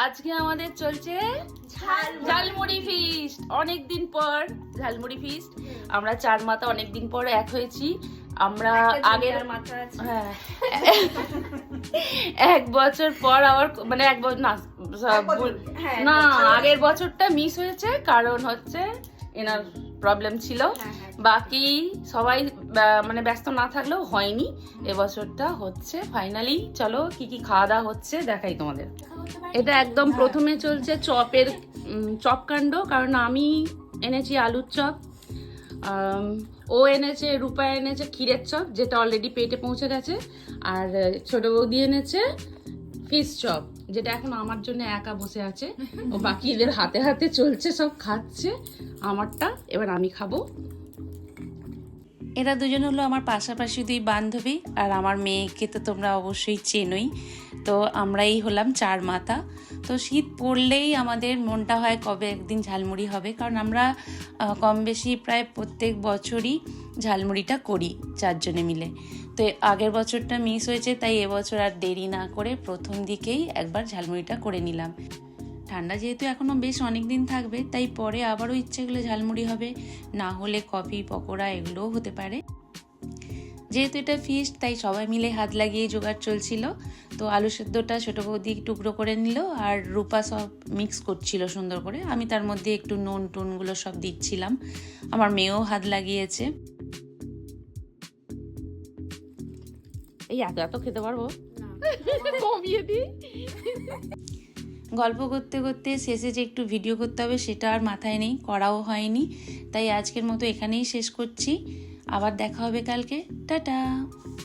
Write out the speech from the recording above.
আজকে আমাদের চলছে ঝালমুড়ি ফিস্ট। অনেকদিন পর ঝালমুড়ি ফিস্ট। আমরা চার মাথা অনেকদিন পর এক হয়েছি। আমরা আগের হ্যাঁ এক বছর পর আবার মানে এক বছর না আগের বছরটা মিস হয়েছে, কারণ হচ্ছে এনার প্রবলেম ছিল। বাকি সবাই মানে ব্যস্ত না থাকলেও হয়নি। এবছরটা হচ্ছে ফাইনালি। চলো কি কি খাওয়া দাওয়া হচ্ছে দেখাই তোমাদের। এটা একদম প্রথমে চলছে চপের চপকাণ্ড, কারণ আমি এনেছি আলুর চপ, ও এনেছে রূপা এনেছে ক্ষীরের চপ যেটা অলরেডি পেটে পৌঁছে গেছে, আর ছোট বৌদি এনেছে ফিশ চপ যেটা এখন আমার জন্য একা বসে আছে। ও বাকি এদের হাতে হাতে চলছে, সব খাচ্ছে আমারটা, এবার আমি খাবো। এরা দুজন হলো আমার পাশাপাশি দুই বান্ধবী, আর আমার মেয়েকে তো তোমরা অবশ্যই চেনোই। তো আমরাই হলাম চার মাথা। তো শীত পড়লেই আমাদের মনটা হয় কবে একদিন ঝালমুড়ি হবে, কারণ আমরা কম বেশি প্রায় প্রত্যেক বছরই ঝালমুড়িটা করি চারজনে মিলে। তো আগের বছরটা মিস হয়েছে, তাই এবছর আর দেরি না করে প্রথম দিকেই একবার ঝালমুড়িটা করে নিলাম। ঠান্ডা যেহেতু এখনও বেশ অনেক দিন থাকবে, তাই পরে আবারও ইচ্ছে করলে ঝালমুড়ি হবে, না হলে কফি পকোড়া এগুলোও হতে পারে। যেহেতু এটা ফিস্ট, তাই সবাই মিলে হাত লাগিয়ে জোগাড় চলছিল। তো আলু সেদ্ধটা ছোটো বৌদি টুকরো করে নিল, আর রূপা সব মিক্স করছিল সুন্দর করে। আমি তার মধ্যে একটু নুন টুনগুলো সব দিচ্ছিলাম। আমার মেয়েও হাত লাগিয়েছে। এই এত এত খেতে পারবো? কমিয়ে দিই। গল্প করতে করতে শেষে যে একটু ভিডিও করতে হবে সেটা আর মাথায় নেই, করাও হয়নি। তাই আজকের মতো এখানেই শেষ করছি। আবার দেখা হবে কালকে। টাটা।